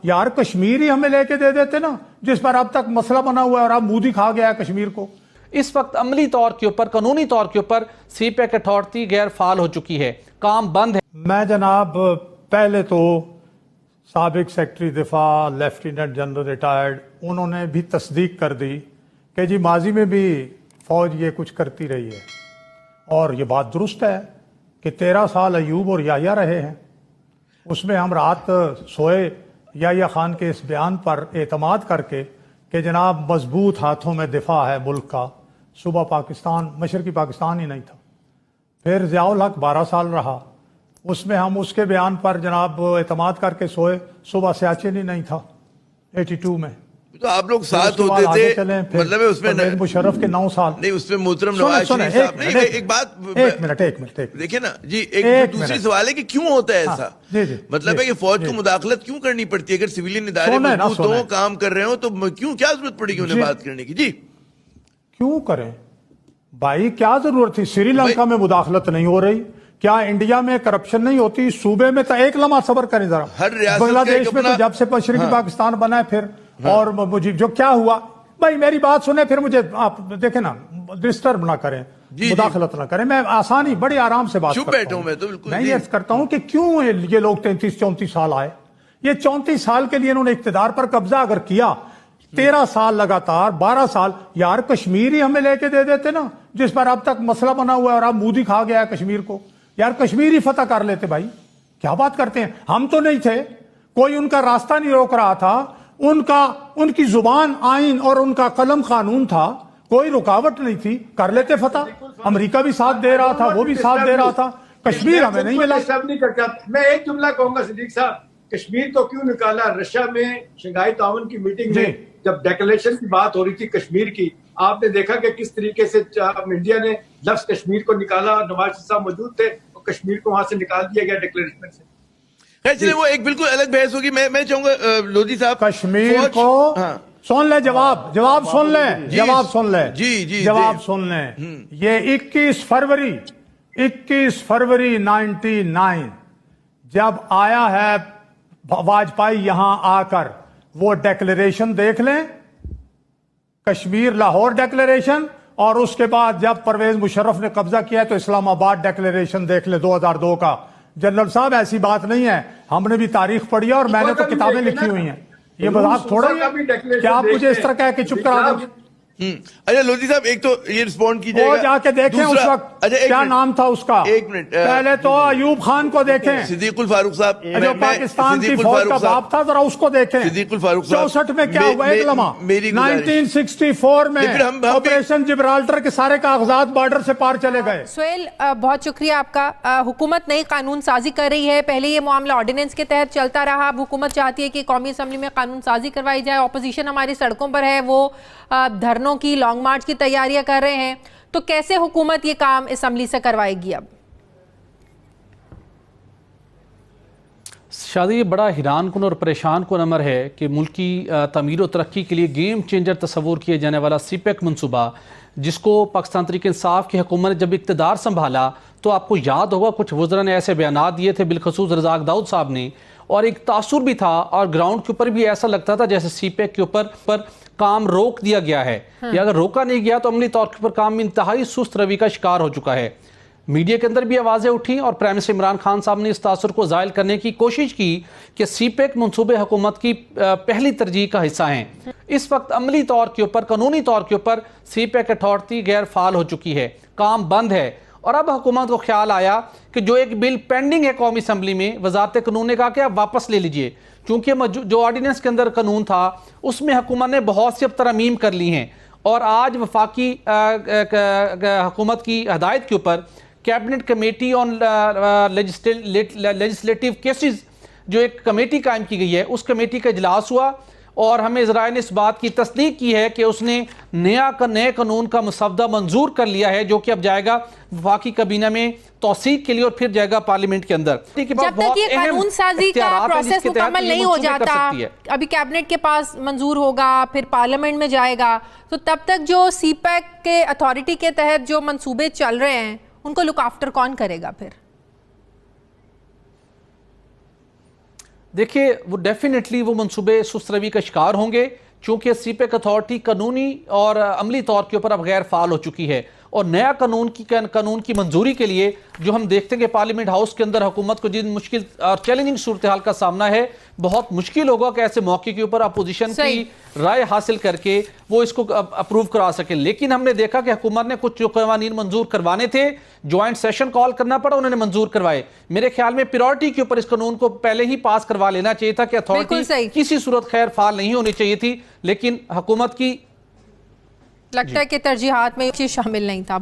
यार कश्मीर ही हमें लेके दे देते ना, जिस पर अब तक मसला बना हुआ है और अब मोदी खा गया है कश्मीर को। इस वक्त अमली तौर के ऊपर, कानूनी तौर के ऊपर सीपैक अथॉरिटी गैर फाल हो चुकी है, काम बंद है। मैं जनाब पहले तो साबिक सेक्रेटरी दिफा लेफ्टिनेंट जनरल रिटायर्ड, उन्होंने भी तस्दीक कर दी कि जी माजी में भी फौज ये कुछ करती रही है, और ये बात दुरुस्त है कि 13 साल अयूब और याह्या रहे हैं। उसमें हम रात सोए याह्या खान के इस बयान पर एतमाद करके कि जनाब मजबूत हाथों में दिफा है मुल्क का। सुबह पाकिस्तान, मशरकी पाकिस्तान ही नहीं था। फिर ज़ियाउल हक 12 साल रहा, उसमें हम उसके बयान पर जनाब एतमाद करके सोए, सुबह सियाचिन ही नहीं था 82 में। तो आप लोग साथ होते थे, मतलब उसमें मुशर्रफ के 9 साल नहीं, उसमें मोहतरम नवाज शरीफ साहब ने एक बात, एक मिनट देखिए ना जी, एक दूसरी सवाल है कि क्यों होता है ऐसा। मतलब है कि फौज को मुदाखलत क्यों करनी पड़ती है? अगर सिविलियन इदारे मजबूत हो, काम कर रहे हो, तो क्यों, क्या जरूरत पड़ेगी उन्हें बात करने की? जी क्यों करें भाई, क्या जरूरत थी? श्रीलंका में मुदाखलत नहीं हो रही, क्या इंडिया में करप्शन नहीं होती? सूबे में तो एक लम्हा सबर करें जरा। हर रियासत बांग्लादेश में तो जब से मशरकी पाकिस्तान बना है फिर, और मुझे जो क्या हुआ, भाई मेरी बात सुने, फिर मुझे आप देखें ना, डिस्टर्ब ना करें, मुदाखलत ना करें। मैं आसानी बड़ी आराम से बात करता हूं। तो बिल्कुल मैं ये अर्ज करता हूं कि क्यों ये लोग 33-34 साल आए। ये 34 साल के लिए इन्होंने इख्तिदार पर कब्जा अगर किया, 13 साल लगातार, 12 साल, यार कश्मीर ही हमें लेके दे देते ना, जिस पर अब तक मसला बना हुआ है और अब मोदी खा गया है कश्मीर को। यार कश्मीर ही फतह कर लेते भाई, क्या बात करते हैं। हम तो नहीं थे, कोई उनका रास्ता नहीं रोक रहा था, उनकी जुबान आइन और उनका कलम कानून था, कोई रुकावट नहीं थी, कर लेते फतह। अमेरिका भी साथ दे रहा था, वो भी साथ दे रहा था, कश्मीर हमें नहीं मिला। मैं एक जुमला कहूंगा सिद्दीक साहब, कश्मीर तो क्यों निकाला? रशिया में शंघाई ताउन की मीटिंग में जब डिक्लेरेशन की बात हो रही थी कश्मीर की, आपने देखा कि किस तरीके से इंडिया ने लफ्ज कश्मीर को निकाला। नवाज शरीफ साहब मौजूद थे और कश्मीर को वहां से निकाल दिया गया डिक्लेरेशन से। चलिए, वो एक बिल्कुल अलग बहस होगी। मैं चाहूंगा लोधी साहब, कश्मीर को सुन ले, जवाब सुन ले, जवाब सुन ले, जवाब सुन ले। ये 21 फरवरी 99 जब आया है वाजपेयी यहां आकर, वो डिक्लेरेशन देख लें, कश्मीर लाहौर डिक्लेरेशन, और उसके बाद जब परवेज मुशर्रफ ने कब्जा किया तो इस्लामाबाद डिक्लेरेशन देख ले 2002 का। जनरल साहब ऐसी बात नहीं है, हमने भी तारीख पढ़ी है और मैंने तो किताबें लिखी हुई हैं। ये मजाक थोड़ा ही है क्या आप मुझे इस तरह कह के चुप करा दो? अच्छा लोधी साहब, एक तो ये रिस्पॉन्ड कीजिएगा, वो जाके देखें उस वक्त क्या नाम था उसका। एक मिनट, पहले तो अयूब खान को देखें, सिद्दीकुल फारूक साहब, जो पाकिस्तान की फौज का बाप था, जरा उसको देखें। सिद्दीकुल फारूक साहब, 64 में क्या हुआ, एक लम्हा 1964 में ऑपरेशन जिब्राल्टर के सारे कागजात बॉर्डर से पार चले गए। सुहेल, बहुत शुक्रिया आपका। हुकूमत नई कानून साजी कर रही है। पहले ये मामला ऑर्डिनेंस के तहत चलता रहा, अब हुकूमत चाहती है कि कौमी असम्बली में कानून साजी करवाई जाए। ऑपोजिशन हमारी सड़कों पर है, वो धरनों की, लॉन्ग मार्च की तैयारियां कर रहे हैं, तो कैसे हुकूमत ये काम असम्बली से करवाएगी? अब शादी, ये बड़ा हैरान कुन और परेशान कुन अमर है कि मुल्क की तमीर और तरक्की के लिए गेम चेंजर तस्वूर किए जाने वाला सीपैक मनसूबा, जिसको पाकिस्तान तहरीक इंसाफ की हुकूमत ने जब इक़्तिदार संभाला तो आपको याद होगा कुछ वज़रा ने ऐसे बयानात दिए थे, बिलखसूस रज़ाक दाऊद साहब ने, और एक तासुर भी था और ग्राउंड के ऊपर भी ऐसा लगता था जैसे सीपैक के ऊपर काम रोक दिया गया है, या अगर रोका नहीं गया तो अमली तौर के ऊपर काम इंतहाई सुस्त रवि का शिकार हो चुका है। मीडिया के अंदर भी आवाज़ें उठी और प्राइम मिनिस्टर इमरान खान साहब ने इस तासुर को ज़ायल करने की कोशिश की कि सीपैक मनसूबे हुकूमत की पहली तरजीह का हिस्सा हैं। इस वक्त अमली तौर के ऊपर, कानूनी तौर के ऊपर सीपैक अथॉरिटी गैर फाल हो चुकी है, काम बंद है। और अब हुकूमत को ख्याल आया कि जो एक बिल पेंडिंग है कौमी असम्बली में, वजारत कानून ने कहा कि आप वापस ले लीजिए, क्योंकि जो ऑर्डिनेंस के अंदर कानून था उसमें हुकूमत ने बहुत सी अब तरमीम कर ली हैं। और आज वफाकी हुकूमत की हदायत के ऊपर cabinet committee on legislative cases, जो एक कमेटी कायम की गई है, उस कमेटी का इजलास हुआ और हमें इजराइल ने इस बात की तस्दीक की है कि उसने नए कानून का मसवदा मंजूर कर लिया है, जो कि अब जाएगा वफाकी काबीना में तौसीक के लिए और फिर जाएगा पार्लियामेंट के अंदर। जब तक ये कानून साजी का प्रोसेस मुकम्मल नहीं हो जाता, अभी कैबिनेट के पास मंजूर होगा, फिर पार्लियामेंट में जाएगा, तो तब तक जो सीपैक के अथॉरिटी के तहत जो मंसूबे चल रहे हैं उनको लुक आफ्टर कौन करेगा? फिर देखिए वो डेफिनेटली वो मंसूबे सुस्त रवि का शिकार होंगे, चूंकि सीपेक अथॉरिटी कानूनी और अमली तौर के ऊपर अब गैर फाल हो चुकी है, और नया कानून की मंजूरी के लिए जो हम देखते हैं कि पार्लियामेंट हाउस के अंदर हुकूमत को जिन मुश्किल और चैलेंजिंग सूरत हाल का सामना है, बहुत मुश्किल होगा कि ऐसे मौके के ऊपर अपोजिशन की राय हासिल करके वो इसको अप्रूव करा सके। लेकिन हमने देखा कि हुकूमत ने कुछ जो कानून मंजूर करवाने थे, ज्वाइंट सेशन कॉल करना पड़ा, उन्होंने मंजूर करवाए। मेरे ख्याल में प्रायोरिटी के ऊपर इस कानून को पहले ही पास करवा लेना चाहिए था कि अथॉरिटी किसी सूरत खैर फाल नहीं होनी चाहिए थी, लेकिन हुकूमत की लगता है कि तरजीहात में ये शामिल नहीं था।